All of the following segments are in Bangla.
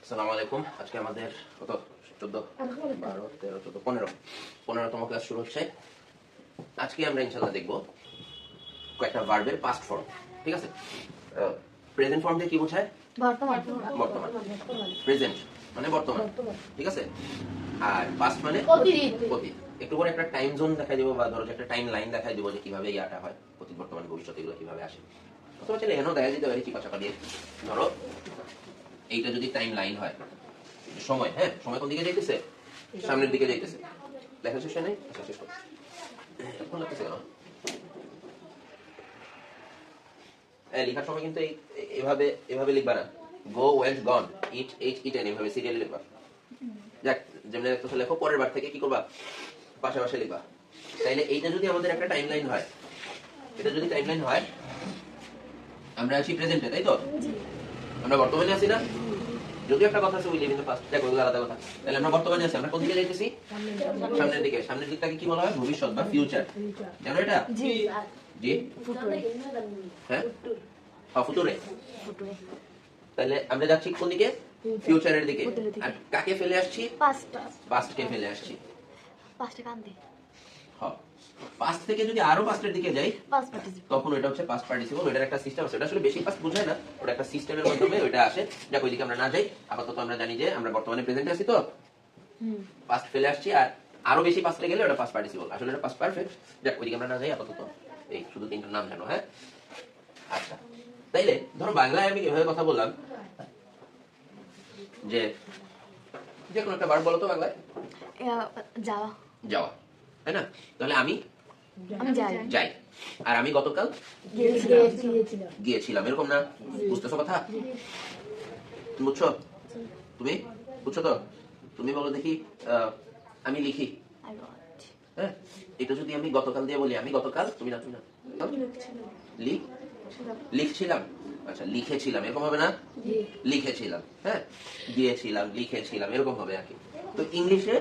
আসসালামু আলাইকুম। আজকে আমাদের কত 14 12 13 14 15তম ক্লাস শুরু হচ্ছে। আজকে আমরা ইনশাআল্লাহ দেখব কয়েকটা ভার্বের পাস্ট ফর্ম। ঠিক আছে, প্রেজেন্ট ফর্ম দিয়ে কি বোঝায়? বর্তমান। প্রেজেন্ট মানে বর্তমান, ঠিক আছে। আর পাস্ট মানে অতীত। একটু পরে একটা টাইম জোন দেখাই দিব, বা ধরো একটা টাইম লাইন দেখাই দিব যে কিভাবে ইয়াটা হয়, অতীত বর্তমান ভবিষ্যৎ এগুলো কিভাবে আসে। অথবা চলে এখানেও দেখা দিতে পারি চিপা চাপা দিয়ে। ধরো এইটা যদি টাইম লাইন হয়, সময়, হ্যাঁ সময় কোন দিকে যাইতেছে? সামনের দিকে যাইতেছে। লেখা শেষ নেই, আচ্ছা শেষ করো। এখন লাগতেছে কেন? লেখার সময় কিন্তু এইভাবে এভাবে লিখবা না। গো, ওয়েন্ট, গন, ইট, ইটেন, এইভাবে সিরিয়ালি লিখবা। যাক, যেমনি লিখতেছো লেখো, পরের বার থেকে কি করবা? পাশে পাশে লিখবা। তাইলে এইটা যদি আমাদের একটা টাইম লাইন হয়, এটা যদি টাইম লাইন হয়, আমরা আছি প্রেজেন্টে, তাই তো? আমরা বর্তমানে আছি না? যদি একটা কথা আছে we live in the past, দেখো ওগুলো আলাদা কথা। তাহলে আমরা বর্তমানে আছি, আমরা কোন দিকে যাইতেছি? সামনের দিকে। সামনের দিকটাকে কি বলা হয়? ভবিষ্যৎ বা ফিউচার। জানো এটা? জি জি হ্যাঁ, ফুতুরে। তাহলে আমরা যাচ্ছি কোন দিকে? ফিউচারের দিকে। আর কাকে ফেলে আসছি? পাস্টকে ফেলে আসছি। হ্যাঁ, পাস্ট থেকে যদি আরো পাস্টের দিকে যাই তখন ওটা হচ্ছে পাস্ট পার্টিসিপল। ওটার একটা সিস্টেম আছে, ওটা আসলে বেশি পাস্ট বোঝায় না, ওটা একটা সিস্টেমের মাধ্যমে ওটা আসে। যাক, ওইদিকে আমরা না যাই। আপাতত আমরা জানি যে আমরা বর্তমানে প্রেজেন্টে আছি, তো পাস্ট ফেলে আসছি। আর আরো বেশি পাস্টে গেলে ওটা পাস্ট পার্টিসিপল, আসলে এটা পাস্ট পারফেক্ট। যাক, ওইদিকে আমরা না যাই আপাতত। এই শুধু তিনটার নাম জানো, হ্যাঁ? আচ্ছা, তাইলে ধরো বাংলায় আমি এভাবে কথা বললাম যে যে কোনো একটা ভার্ব বলো তো বাংলায়। যাওয়া, যাওয়া, তাই না? তাহলে আমি যাই, আর আমি গতকাল গিয়েছিলাম, এরকম না? বুঝতেছো কথা? তুমি বুঝছো? তুমি বুঝছো তো? তুমি বলো দেখি, আমি লিখি। হ্যাঁ, এটা যদি আমি গতকাল দিয়ে বলি, আমি গতকাল, তুমি না লিখছিলাম। আচ্ছা, লিখেছিলাম, এরকম হবে না? লিখেছিলাম, হ্যাঁ, গিয়েছিলাম, লিখেছিলাম, এরকম হবে আর কি। তো ইংলিশে,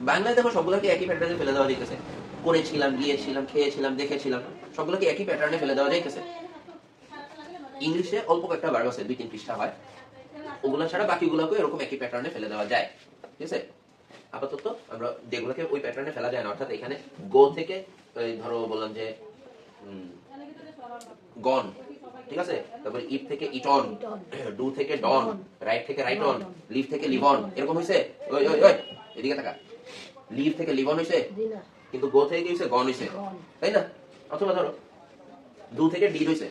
বাংলায় দেখো সবগুলোকে একই প্যাটার্নে ফেলে দেওয়া যাইতেছে। করেছিলাম, গিয়েছিলাম, খেয়েছিলাম, দেখেছিলাম, সবগুলোকে একই প্যাটার্নে ফেলে দেওয়া যাইতেছে। ইংলিশে অল্প কয়েকটা ভার্ব আছে, 2-3 পৃষ্ঠা হয়, ওগুলো ছাড়া বাকিগুলোকে এরকম একই প্যাটার্নে ফেলে দেওয়া যায়। ঠিক আছে, আপাতত আমরা যেগুলোকে ওই প্যাটার্নে ফেলা যায় না, অর্থাৎ এখানে গো থেকে ধরো বললাম যে গন, ঠিক আছে, তারপরে ইট থেকে ইট অন, ডু থেকে ডন, রাইট থেকে রাইট অন, লিভ থেকে লিভ অন, এরকম হইছে? ওই ওই ওই এদিকে তাকা। লিভ থেকে লিভ অন হইছে, কিন্তু গো থেকে কি হইছে? গন হইছে, তাই না? অথবা ধরো ডু থেকে ডিড হইছে,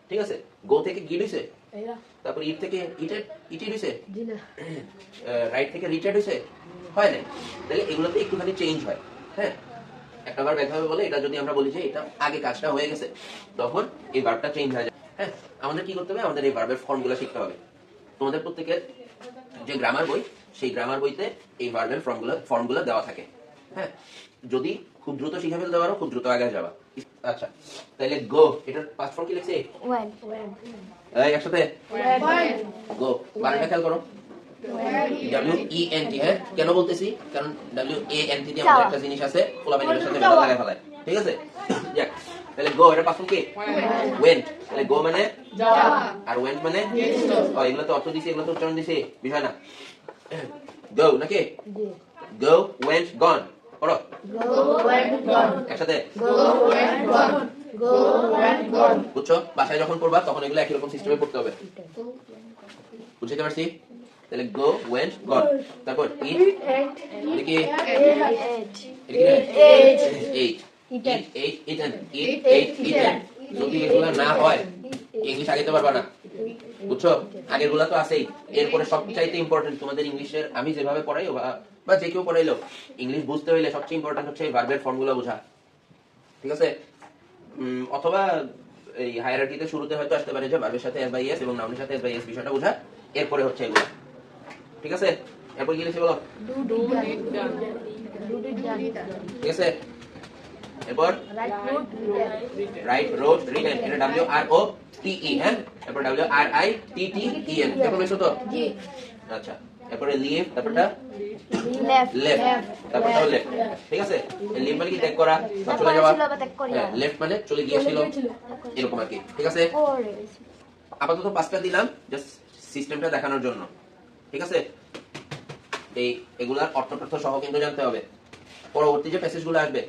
ঠিক আছে, গো থেকে গিড হইছে, তারপর ইট থেকে ইটেড হইছে, রাইট থেকে রিটেড হইছে, হয় না? তাহলে এগুলোতে একটুখানি চেঞ্জ হয়। হ্যাঁ, একটা ভার্ব একভাবে বলে, এটা যদি আমরা বলি যে এটা আগে কাজটা হয়ে গেছে, তখন এই ভার্বটা চেঞ্জ হয়ে যায়। হ্যাঁ, আমাদের কি করতে হবে? আমাদের এই ভার্বের ফর্মগুলো শিখতে হবে। তোমাদের প্রত্যেকের যে গ্রামার বই, সেই গ্রামার বইতে এই ভার্বের ফর্মগুলো দেওয়া থাকে। হ্যাঁ, যদি খুব দ্রুত শিখে ফেলতে পারো, খুব দ্রুত আগে যাবা। আচ্ছা, তাহলে গো, এটার পাস্ট ফর্ম কি লিখছে? এই একসাথে গো, বানানটা খেয়াল করো। WENT, হ্যাঁ, কেন বলতেছি? কারণ WANT দিয়ে আমাদের একটা জিনিস আছে, পোলাপানির সাথে মেলা লাগায় ফেলায়, ঠিক আছে? যাক, তাহলে গো এর পাস্ট ফর্ম কি? ওয়েন্ট। তাহলে গো মানে যাওয়া, আর ওয়েন্ট মানে ও, এগুলো তো অর্থ দিছি, এগুলো তো উচ্চারণ দিছি, বিষয় না। গো নাকি? গো, ওয়েন্ট, গন, পড়ো একসাথে। বুঝছো? বাসায় যখন পড়বা তখন এগুলো একই রকম সিস্টেমে পড়তে হবে। বুঝতে পারছি? তাহলে গো, ওয়েন্ট, গন, তারপর ইট, এদিকে ইটেন। যদি এগুলা না হয় ইংলিশ আগাইতে পারবা না, বুঝছো? আগের গুলা তো আছেই। এরপরে সবচাইতে ইম্পর্টেন্ট তোমাদের ইংলিশের, আমি যেভাবে পড়াই বা যে কেউ পড়াইলো, ইংলিশ বুঝতে হইলে সবচেয়ে ইম্পর্টেন্ট হচ্ছে ভার্বের ফর্মগুলো বোঝা, ঠিক আছে? অথবা এই হায়ারার্কিতে শুরুতে হয়তো আসতে পারে যে ভার্বের সাথে এস বাই এস এবং নাউনের সাথে এস বাই এস, বিষয়টা বোঝা। এরপরে হচ্ছে এগুলো, ঠিক আছে? এরপর কি লিখছি বলো? ঠিক আছে, এরপর রাইট, রোড, রিটেন, এটা WROTE, হ্যাঁ, এরপর WRITTEN, এরকম লিখছো তো? আচ্ছা, এরপরে লিভ, তারপরটা লেফট, তারপরটা লেফট, ঠিক আছে? লিভ মানে কি? ত্যাগ করা বা চলে যাওয়া, লেফট মানে চলে গিয়েছিল, এরকম আর কি, ঠিক আছে? আপাতত 5টা দিলাম জাস্ট সিস্টেমটা দেখানোর জন্য। ঠিক আছে? এগুলার অর্থ সহ কিন্তু জানতে হবে। পরবর্তী যে প্যাসেজগুলো আসবে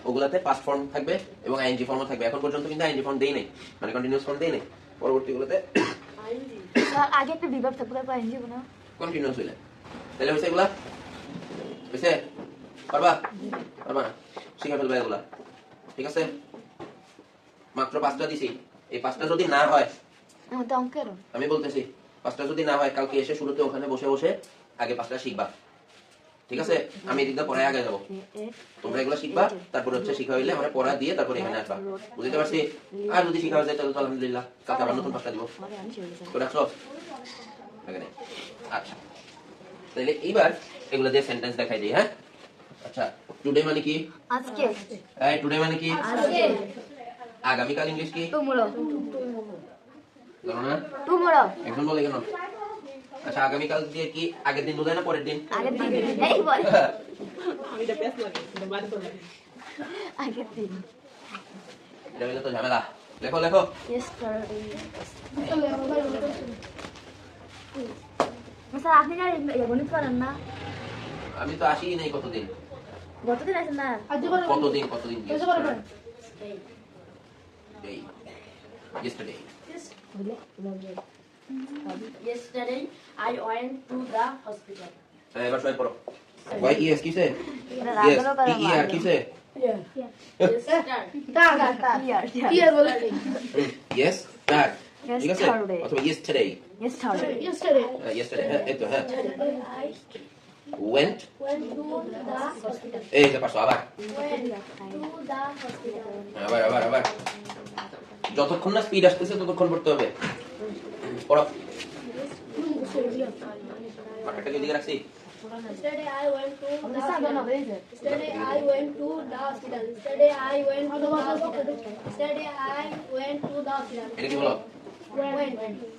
ওগুলাতে পাস্ট ফর্ম থাকবে এবং আইএনজি ফর্মও থাকবে। এখন পর্যন্ত কিন্তু আইএনজি ফর্ম দেই নাই, মানে কন্টিনিউয়াস ফর্ম দেই নাই। পরবর্তীগুলোতে আগে একটা বিভাগ থাকবে, তারপর এনজি না কন্টিনিউয়াস হইলে তাহলে হইছে এগুলা হইছে? পারবা না? শিখে ফেলবে এগুলা, ঠিক আছে? মাত্র 5টা দিছি, এই 5টা যদি না হয়, আমাদের অঙ্কের আমি বলতেছি 5টা যদি না হয় কালকে এসে শুরুতে ওখানে বসে বসে আগে 5টা শিখবা, ঠিক আছে? আমি এদিকটা পরে আগে যাবো, তোমরা এগুলো শিখবা, তারপর হচ্ছে শিখা হইলে আমরা পড়া দিয়ে তারপর এখানে আসবা, বুঝতে পারছি? আর যদি শিখা হয়ে যায় তাহলে তো আলহামদুলিল্লাহ, কালকে আবার নতুন 5টা দিব। তো রাখছো? আচ্ছা, তাহলে এইবার এগুলো দিয়ে সেন্টেন্স দেখাই দিই। হ্যাঁ, আচ্ছা, টুডে মানে কি? আজকে এই টুডে মানে কি? আজকে আগামীকাল ইংলিশ কি? টুমরো জানো না? টুমরো একজন বলে কেন? আচ্ছা, আগামীকাল দিয়ে কি আগের দিন বোঝায় না পরের দিন? আগের দিন এই বল এটা পেছ লাগে এটা বাদ করে লাগে আগের দিন এটা হইলে তো ঝামেলা। লেখো লেখো। yesterday স্যার আপনি না গণিত করেন না? আমি তো আসি নাই কতদিন। গতদিন আসেন না? কতদিন yesterday Yesterday, I went to the hospital. এবার সবাই পড়ো। ওয়াই ইএস কিসে? এটা ইএস রাগলো করে ই আর কিসে? ইয়েস স্টার্ট, ঠিক আছে? Yesterday. অথবা yesterday yesterday yesterday হ্যাঁ, এই তো হ্যাঁ। went Went to the hospital. এই যে পারছো আবার আবার যতক্ষণ না স্পিড আসতেছে ততক্ষণ পড়তে হবে। পড়ো। মাথাটাকে এদিকে রাখছি। Yesterday, I went to the hospital. Yesterday, I went to the hospital. Yesterday, I went to the hospital. Yesterday, I went to the hospital. এটা কি বলো? Went.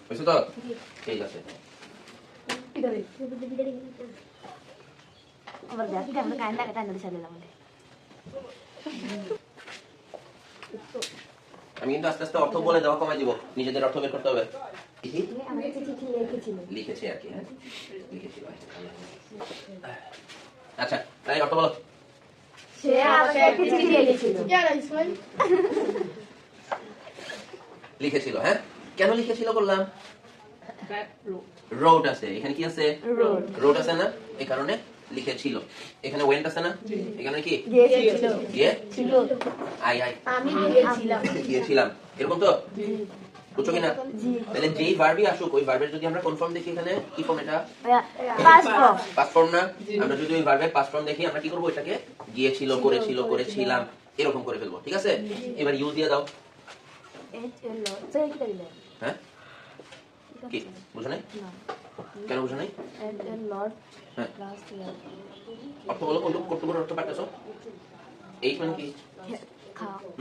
বুঝছো তো? ঠিক আছে। আবার দেখি আমরা কাইন্ডা কাটা নড়ি চলে যাবো। আমি কিন্তু আস্তে আস্তে অর্থ বলে দেওয়া কমাই দিব, নিজেদের অর্থ বের করতে হবে। আমাদের চিঠি লিখেছিল লিখেছি আর কি, হ্যাঁ লিখেছি। আচ্ছা, তাই অর্থ বলো। সে আমাকে চিঠি লিখেছিল লিখেছিল, হ্যাঁ কেন লিখেছিল বললাম? রোড আছে, এখানে কি আছে? রোড আছে না, এই কারণে লিখেছিল। এখানে ওয়েন্ট আছে না, এখানে কি গিয়েছিল গিয়ে ছিল আই আমি গিয়েছিলাম। গিয়েছিলাম, এরকম তো বুঝছো কিনা? তাহলে যেই ভার্বই আসুক ওই ভার্বের যদি আমরা কোন ফর্ম দেখি, এখানে কি ফর্ম? এটা পাস্ট ফর্ম না? আমরা যদি ওই ভার্বের পাস্ট ফর্ম দেখি আমরা কি করবো? এটাকে গিয়েছিল, করেছিল, করেছিলাম এরকম করে ফেলবো, ঠিক আছে? এবার ইউ দিয়ে দাও। হ্যাঁ কি বুঝো নাই? কেন বুঝো নাই? হ্যাঁ অর্থ বলো, কোনটুকু কর্তব্যের অর্থ পাঠাচ্ছো? এই মানে কি?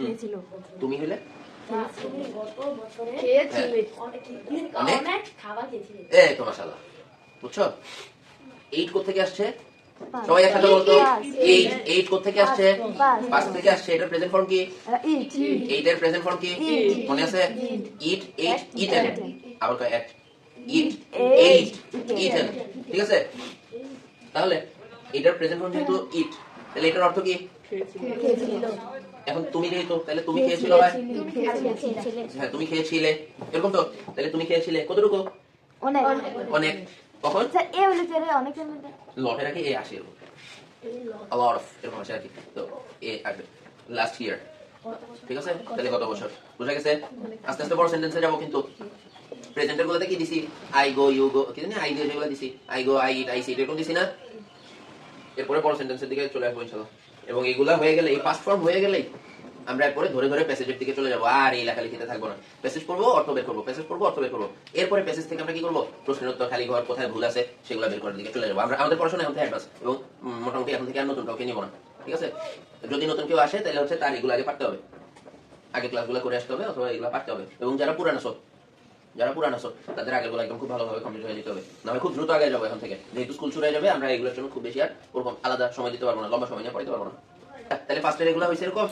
খেয়েছিল তুমি হইলে গত বছরে খেয়েছিল অনেক খাবার খেয়েছি। এই তো মাশাআল্লাহ, বুঝছো? 8 কোথা থেকে আসছে? সবাই একসাথে বলতো। 8 কোথা থেকে আসছে? পাস্ট থেকে আসছে। এটার প্রেজেন্ট ফর্ম কি? ইট এইটার প্রেজেন্ট ফর্ম কি? মনে আছে? ইট, এইট, ইটেন। আবার কয় এট, ইট, এইট, ইটেন, ঠিক আছে? তাহলে এটার প্রেজেন্ট ফর্ম যেহেতু ইট, তাহলে এটার অর্থ কি? খেয়েছিল এখন তুমি যেহেতু, তাহলে তুমি খেয়েছিল হয়? হ্যাঁ তুমি খেয়েছিলে, এরকম তো? তাহলে তুমি খেয়েছিলে কতটুকু? অনেক অনেক। কখন? স্যার এ হলো যে অনেকের মধ্যে লটের আগে এ আসে, এরকম a lot of এরকম আসে আর কি। তো এ আসবে লাস্ট ইয়ার, ঠিক আছে? তাহলে গত বছর, বুঝা গেছে? আস্তে আস্তে বড় সেন্টেন্সে যাবো, কিন্তু প্রেজেন্টের গুলোতে কি দিছি? আই গো, ইউ গো, কি জানি আই দিয়ে যেগুলো দিছি, I go, I eat, I sit, এরকম দিছি না? এরপরে বড় সেন্টেন্সের দিকে চলে আসবো ইনশাআল্লাহ। এবং এগুলা হয়ে গেলে, এই পাস্ট ফর্ম হয়ে গেলেই আমরা এরপরে ধরে ধরে প্যাসেজের দিকে চলে যাবো। আর এই লেখালেখিতে থাকবো না। প্যাসেজ পড়বো, অর্থ বের করবো, প্যাসেজ পড়বো, অর্থ বের করবো। এরপরে প্যাসেজ থেকে আমরা কি করবো? প্রশ্নের উত্তর, খালি ঘর, কোথায় ভুল আছে সেগুলো বের করার দিকে চলে যাবো। আমরা আমাদের পড়াশোনা এখন থেকে অ্যাডভান্স, এবং মোটামুটি এখন থেকে আর নতুন কাউকে নিবো না, ঠিক আছে? যদি নতুন কেউ আসে তাহলে হচ্ছে তার এগুলো আগে পারতে হবে, আগে ক্লাসগুলো করে আসতে হবে, অথবা এগুলো পারতে হবে। এবং যারা পুরান আছো তাদের আগের গুলো একদম খুব ভালোভাবে কমপ্লিট হয়ে যেতে হবে, না হয় খুব দ্রুত আগে যাবো এখন থেকে। যেহেতু স্কুল শুরু হয়ে যাবে, আমরা এগুলোর জন্য খুব বেশি আর ওরকম আলাদা সময় দিতে পারবো না, লম্বা সময় নিয়ে পড়তে পারবো না। তাহলে পাস্টের এগুলো হয়েছে এরকম।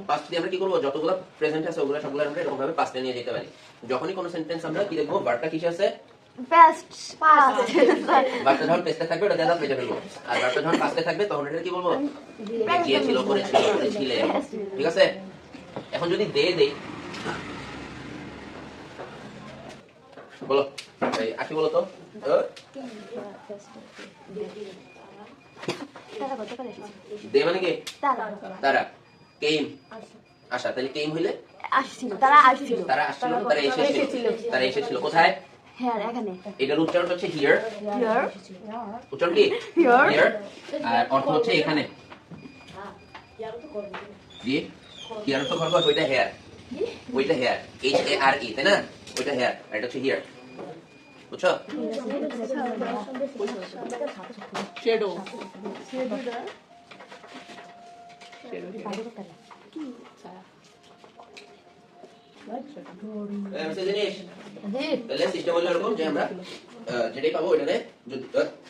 পাস্ট দিয়ে আমরা কি করবো? যতগুলো প্রেজেন্ট আছে ওগুলো সবগুলো আমরা এরকম ভাবে পাস্টে নিয়ে যেতে পারি। যখনই কোনো সেন্টেন্স আমরা কি দেখবো, ভার্বটা কিসে আছে? Past. ভার্বটা যখন পেস্টে থাকবে ওটা দেয়া পেজে ফেলবো, আর ভার্বটা যখন পাস্টে থাকবে তখন এটা কি বলবো? গিয়েছিল, করেছিলে। ঠিক আছে? এখন যদি দে দেই, বলো এই আকি বলো তো। তারা কত করে এসেছে? দে মানে কি? তারা তারা কেম আশা, তাহলে কেম হইলে আসছিল, তারা আসছিল। তারা আসছিল, তারা এসেছিল। তারা এসেছিল কোথায়? হ্যাঁ, এখানে। এটার উচ্চারণ হচ্ছে হিয়ার। Here. উচ্চারণ কি? Here. হিয়ার। আর অর্থ হচ্ছে এখানে। জি, হিয়ার তো খরগোশ, ওইটা হেয়ার। ওইটা হেয়ার, HARE, তাই না? ওইটা হেয়ার, আর এটা হচ্ছে হিয়ার। বুঝছো? শেডো মিস্টার জিনিস, তাহলে সিস্টেম হলো এরকম যে আমরা যেটাই পাবো ওইটারে যদি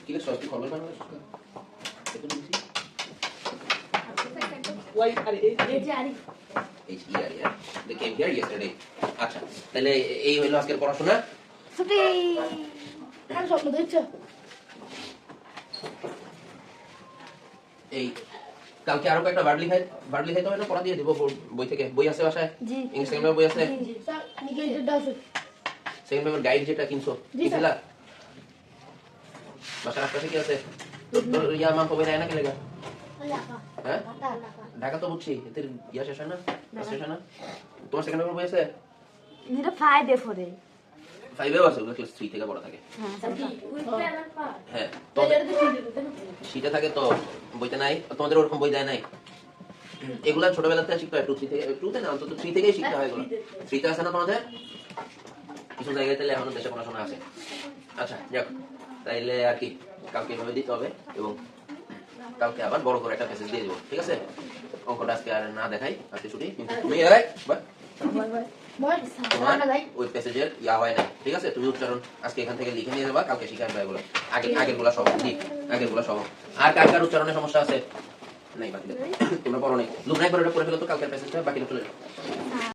কি লিখছ কি খরগোশ বানাবো? ওয়াই আরে HERE, they came here yesterday. আচ্ছা, তাহলে এই হলো আজকের পড়াশোনা। ছুটি। কার স্বপ্ন দেখছো? এই কালকে আরো একটা ভার্ব লিখাইতে হবে না, পড়া দিয়ে দিব বই থেকে। বই আছে বাসায়? জি। ইংলিশ সেকেন্ড পেপার বই আছে? স্যার নিকেশ দাস সেকেন্ড পেপার গাইড যেটা কিনছো জি, স্যার। কিনলা? বাসার আশপাশে কি আছে? তোর ইয়া মা কবে দেয় না কি লেগা? হ্যাঁ, ঢাকা তো বুঝছি, এতে ইয়া শেষ হয় না, শেষ হয় না। তোমার সেকেন্ড পেপার বই আছে? এটা 5 ডে ফরে। 5 আছে, ওগুলো ক্লাস 3 থেকে পড়া থাকে। হ্যাঁ, তো সেটা থাকে তো বইতে নাই, তোমাদের ওরকম বই দেয় নাই? এগুলা ছোটবেলা থেকে শিখতে হয়, 2-3 থেকে, 2 তে না, অন্তত 3 থেকেই শিখতে হয় এগুলো। 3 তে আছে না তোমাদের? কিছু জায়গায় তাহলে এখনো দেশে পড়াশোনা আছে। আচ্ছা, যাক, তাইলে আর কি কালকে এভাবে দিতে হবে, এবং কালকে আবার বড় করে একটা মেসেজ দিয়ে দেবো। ঠিক আছে? অঙ্কটা আজকে আর না দেখাই, আজকে ছুটি। কিন্তু তুমি তোমার ওই প্যাসেজের ইয়া হয় না। ঠিক আছে? তুমি উচ্চারণ আজকে এখান থেকে লিখে নিয়ে যাবা, কালকে শিখে আনবা এগুলো। আগের গুলা সব ঠিক, আগের গুলা সব। আর কার কার উচ্চারণের সমস্যা আছে? নাই, বাকি তোমরা পড়ো নাই। লুক নাই করে এটা পড়ে ফেলো তো, কালকের প্যাসেজটা বাকি চলে যাও।